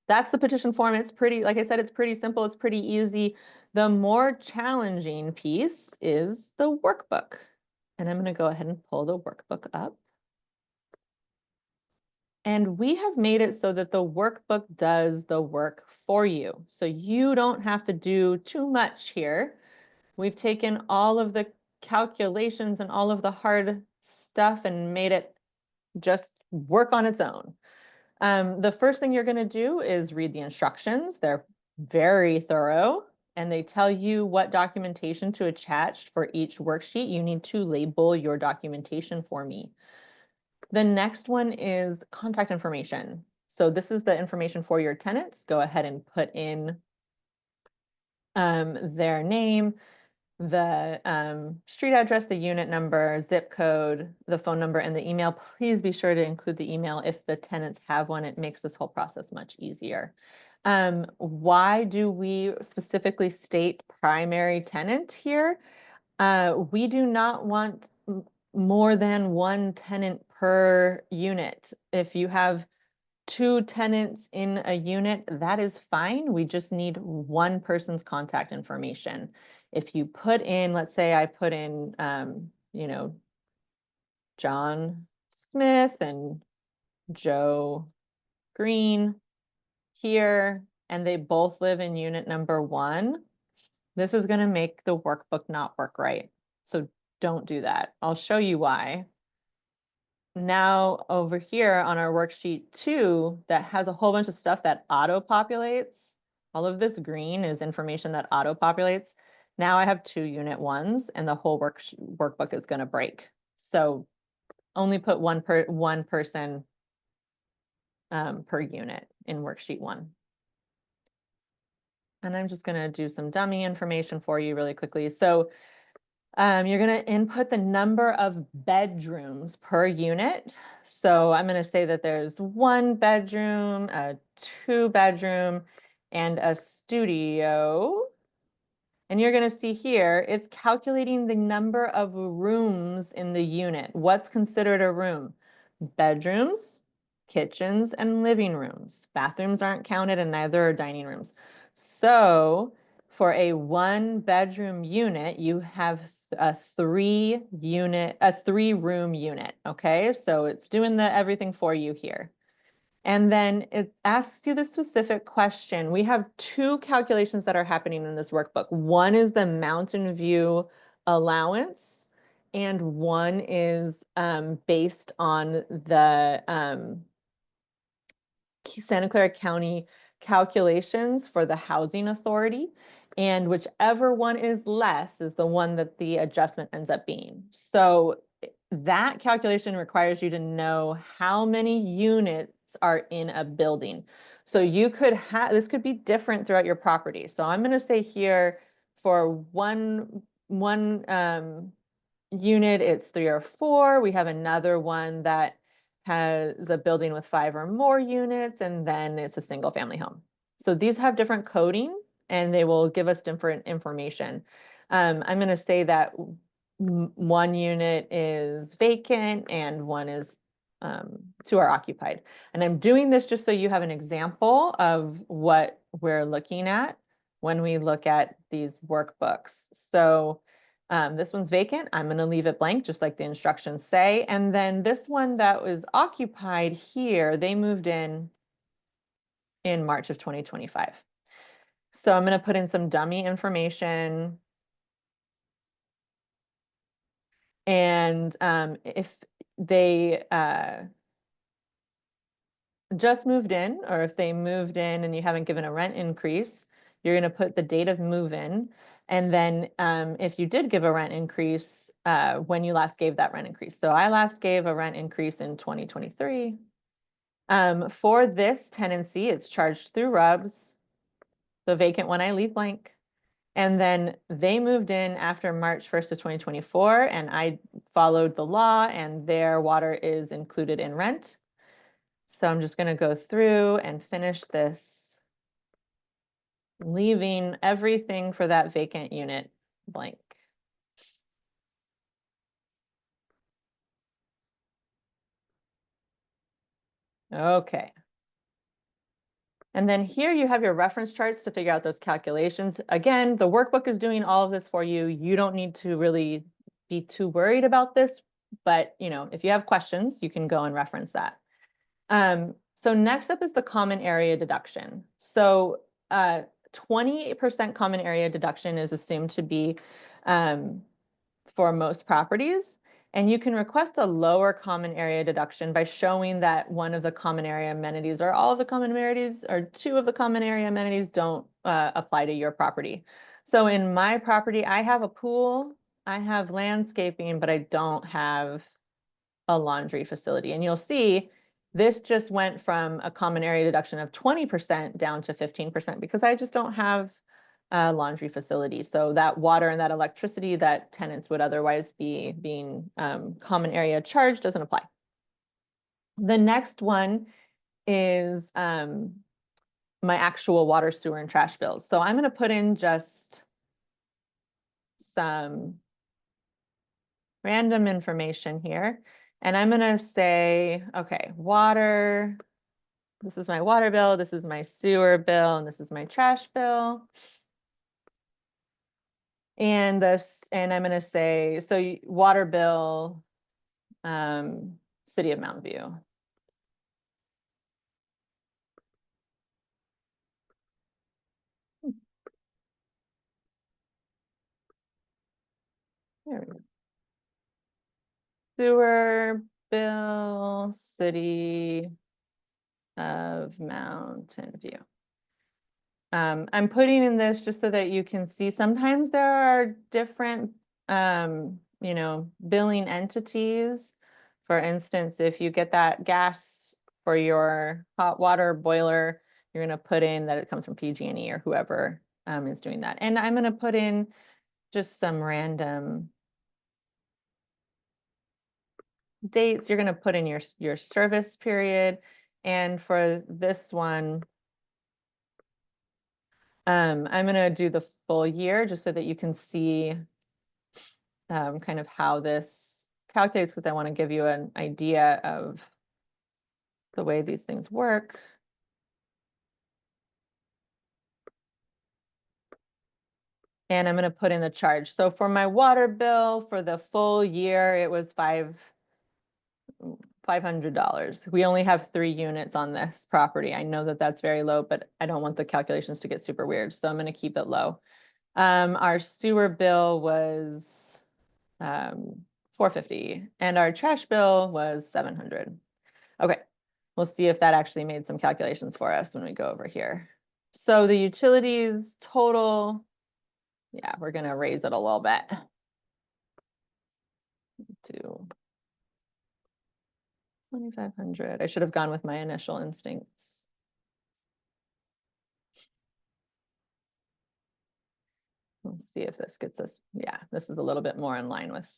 That's the petition form. It's pretty, like I said, it's pretty simple. It's pretty easy. The more challenging piece is the workbook. And I'm going to go ahead and pull the workbook up. And we have made it so that the workbook does the work for you. So you don't have to do too much here. We've taken all of the calculations and all of the hard stuff and made it just work on its own. The first thing you're going to do is read the instructions. They're very thorough and they tell you what documentation to attach for each worksheet. You need to label your documentation for me. The next one is contact information. So this is the information for your tenants. Go ahead and put in their name, the street address, the unit number, zip code, the phone number, and the email. Please be sure to include the email if the tenants have one. It makes this whole process much easier. Why do we specifically state primary tenant here? We do not want more than one tenant per unit. If you have 2 tenants in a unit, that is fine. We just need one person's contact information. If you put in, let's say I put in, you know, John Smith and Joe Green here, and they both live in unit number 1, this is going to make the workbook not work right. So don't do that. I'll show you why. Now over here on our worksheet 2 that has a whole bunch of stuff that auto-populates. All of this green is information that auto-populates. Now I have 2 unit 1s and the whole workbook is going to break. So only put one person per unit in worksheet 1. And I'm just going to do some dummy information for you really quickly. So you're going to input the number of bedrooms per unit. So I'm going to say that there's 1 bedroom, a 2 bedroom, and a studio. And you're going to see here, it's calculating the number of rooms in the unit. What's considered a room? Bedrooms, kitchens, and living rooms. Bathrooms aren't counted and neither are dining rooms. So for a 1-bedroom unit, you have a 3-room unit. Okay, so it's doing everything for you here. And then it asks you the specific question. We have 2 calculations that are happening in this workbook. One is the mountain view allowance, and one is based on the Santa Clara County calculations for the housing authority. And whichever one is less is the one that the adjustment ends up being. So that calculation requires you to know how many units are in a building. So you could have, this could be different throughout your property. So I'm going to say here for one unit, it's 3 or 4. We have another one that has a building with 5 or more units, and then it's a single family home. So these have different coding and they will give us different information. I'm going to say that one unit is vacant and one is 2 are occupied. And I'm doing this just so you have an example of what we're looking at when we look at these workbooks. So this one's vacant. I'm going to leave it blank, just like the instructions say. And then this one that was occupied here, they moved in March of 2025. So I'm going to put in some dummy information. And if they just moved in, or if they moved in and you haven't given a rent increase, you're going to put the date of move-in. And then if you did give a rent increase, when you last gave that rent increase. So I last gave a rent increase in 2023. For this tenancy, it's charged through RUBS. The vacant one I leave blank. And then they moved in after March 1st of 2024, and I followed the law, and their water is included in rent. So I'm just going to go through and finish this, leaving everything for that vacant unit blank. Okay. And then here you have your reference charts to figure out those calculations. Again, the workbook is doing all of this for you. You don't need to really be too worried about this, but if you have questions, you can go and reference that. So next up is the common area deduction. So 28% common area deduction is assumed to be for most properties. And you can request a lower common area deduction by showing that one of the common area amenities or all of the common amenities or 2 of the common area amenities don't apply to your property. So in my property, I have a pool, I have landscaping, but I don't have a laundry facility. And you'll see this just went from a common area deduction of 20% down to 15% because I just don't have a laundry facility. So that water and that electricity that tenants would otherwise be being common area charged doesn't apply. The next one is my actual water, sewer, and trash bills. So I'm going to put in just some random information here. And I'm going to say, okay, water, this is my water bill, this is my sewer bill, and this is my trash bill. And I'm going to say, so water bill, City of Mountain View. There we go. Sewer bill, City of Mountain View. I'm putting in this just so that you can see sometimes there are different, billing entities. For instance, if you get that gas for your hot water boiler, you're going to put in that it comes from PG&E or whoever is doing that. And I'm going to put in just some random dates. You're going to put in your service period. And for this one, I'm going to do the full year just so that you can see kind of how this calculates, because I want to give you an idea of the way these things work. And I'm going to put in the charge. So for my water bill for the full year, it was $500. We only have 3 units on this property. I know that that's very low, but I don't want the calculations to get super weird, so I'm going to keep it low. Our sewer bill was $450, and our trash bill was $700. Okay, we'll see if that actually made some calculations for us when we go over here. So the utilities total, yeah, we're gonna raise it a little bit to 2,500. I should have gone with my initial instincts. Let's see if this gets us, yeah, this is a little bit more in line with,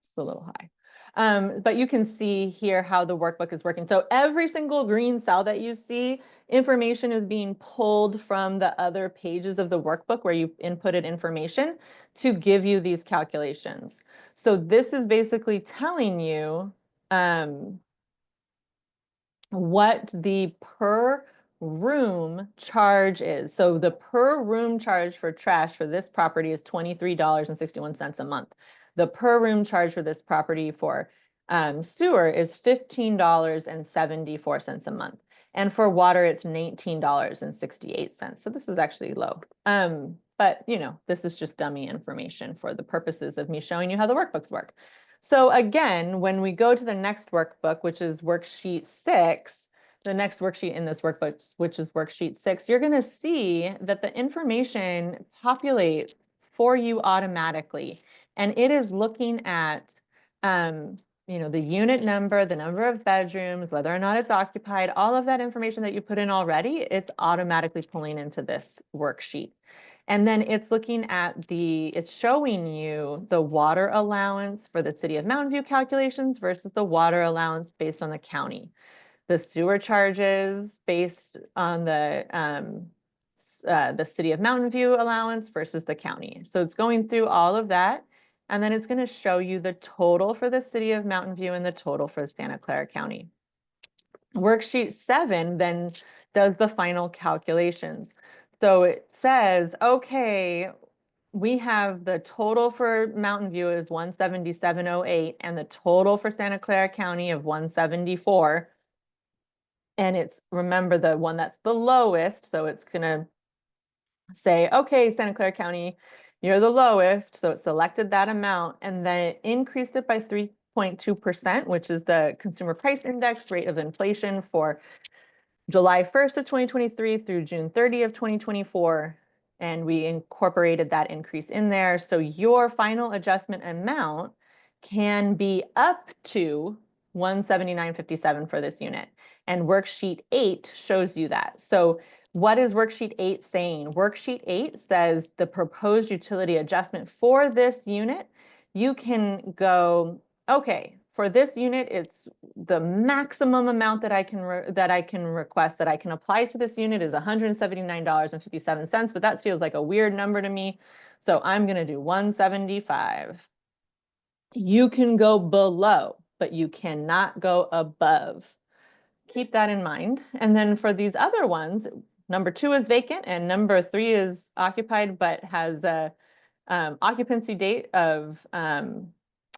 it's a little high. But you can see here how the workbook is working. So every single green cell that you see, information is being pulled from the other pages of the workbook where you inputted information to give you these calculations. So this is basically telling you what the per room charge is. So the per room charge for trash for this property is $23.61 a month. The per room charge for this property for sewer is $15.74 a month. And for water, it's $19.68. So this is actually low. But you know, this is just dummy information for the purposes of me showing you how the workbooks work. So again, when we go to the next workbook, which is worksheet 6, the next worksheet in this workbook, which is worksheet 6, you're going to see that the information populates for you automatically. And it is looking at, you know, the unit number, the number of bedrooms, whether or not it's occupied, all of that information that you put in already, it's automatically pulling into this worksheet. And then it's looking at it's showing you the water allowance for the city of Mountain View calculations versus the water allowance based on the county. The sewer charges based on the city of Mountain View allowance versus the county. So it's going through all of that. And then it's going to show you the total for the city of Mountain View and the total for Santa Clara County. Worksheet 7 then does the final calculations. So it says, okay, we have the total for Mountain View is 177.08 and the total for Santa Clara County of 174. And it's, remember, the one that's the lowest. So it's going to say, okay, Santa Clara County, you're the lowest. So it selected that amount and then it increased it by 3.2%, which is the consumer price index rate of inflation for July 1st of 2023 through June 30 of 2024. And we incorporated that increase in there. So your final adjustment amount can be up to $179.57 for this unit. And worksheet 8 shows you that. So what is worksheet 8 saying? Worksheet 8 says the proposed utility adjustment for this unit, you can go, okay, for this unit, it's the maximum amount that I can request that I can apply to this unit is $179.57, but that feels like a weird number to me. So I'm going to do 175. You can go below, but you cannot go above. Keep that in mind. And then for these other ones, number 2 is vacant and number 3 is occupied, but has a occupancy date of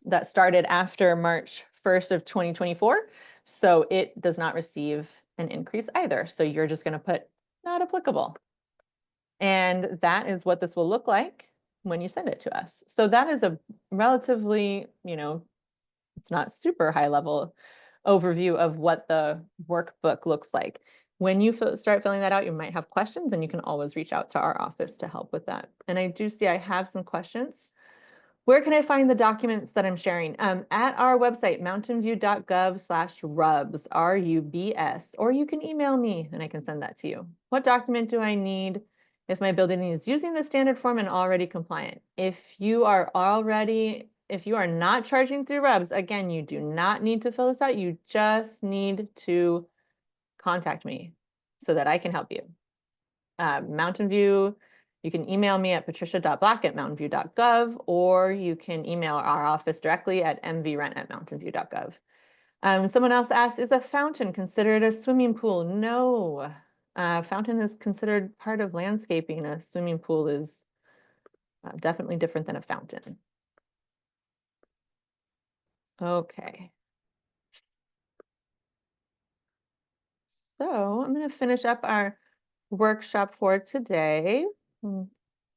that started after March 1st of 2024. So it does not receive an increase either. So you're just going to put not applicable. And that is what this will look like when you send it to us. So that is a relatively, you know, it's not super high level overview of what the workbook looks like. When you start filling that out, you might have questions and you can always reach out to our office to help with that. And I do see I have some questions. Where can I find the documents that I'm sharing? At our website, mountainview.gov/rubs, RUBS, or you can email me and I can send that to you. What document do I need if my building is using the standard form and already compliant? If you are not charging through RUBS, again, you do not need to fill this out. You just need to contact me so that I can help you. Mountain View, you can email me at patricia.black@mountainview.gov, or you can email our office directly at mvrent@mountainview.gov. Someone else asked, is a fountain considered a swimming pool? No, fountain is considered part of landscaping. A swimming pool is definitely different than a fountain. Okay. So I'm going to finish up our workshop for today.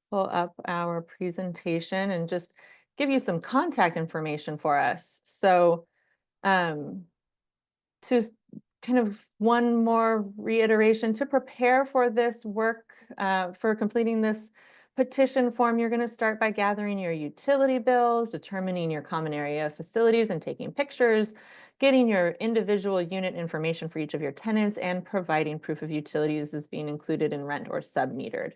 pull up our presentation and just give you some contact information for us. So um, to kind of one more reiteration, to prepare for this work, for completing this petition form, you're going to start by gathering your utility bills, determining your common area facilities and taking pictures, getting your individual unit information for each of your tenants, and providing proof of utilities as being included in rent or submetered.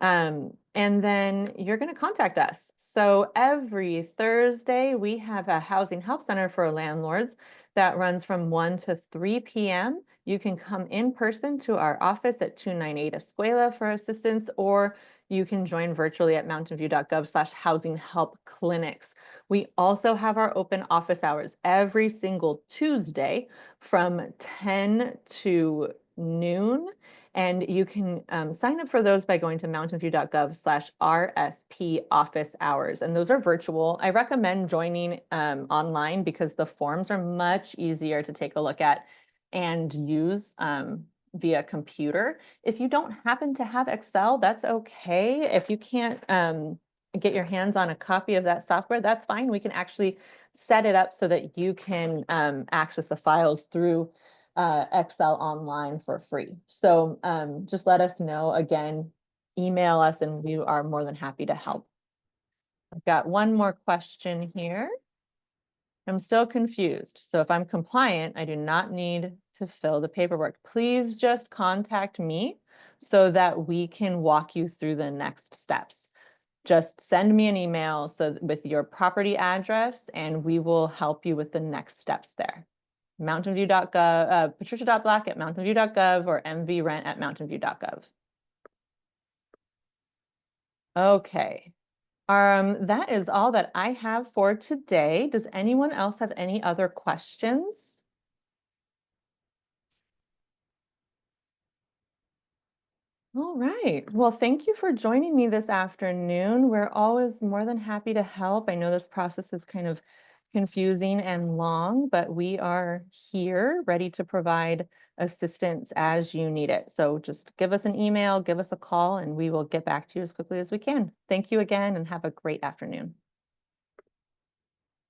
And then you're going to contact us. So every Thursday, we have a housing help center for landlords that runs from 1 to 3 p.m. You can come in person to our office at 298 Escuela for assistance, or you can join virtually at mountainview.gov/housing help clinics. We also have our open office hours every single Tuesday from 10 to noon. And you can sign up for those by going to mountainview.gov/RSP office hours. And those are virtual. I recommend joining online because the forms are much easier to take a look at and use via computer. If you don't happen to have Excel, that's okay. If you can't get your hands on a copy of that software, that's fine. We can actually set it up so that you can access the files through Excel online for free. So just let us know. Again, email us and we are more than happy to help. I've got one more question here. I'm still confused. So if I'm compliant, I do not need to fill the paperwork. Please just contact me so that we can walk you through the next steps. Just send me an email with your property address and we will help you with the next steps there. mountainview.gov, patricia.black@mountainview.gov or mvrent@mountainview.gov. Okay. That is all that I have for today. Does anyone else have any other questions? All right. Well, thank you for joining me this afternoon. We're always more than happy to help. I know this process is kind of confusing and long, but we are here ready to provide assistance as you need it. So just give us an email, give us a call, and we will get back to you as quickly as we can. Thank you again and have a great afternoon.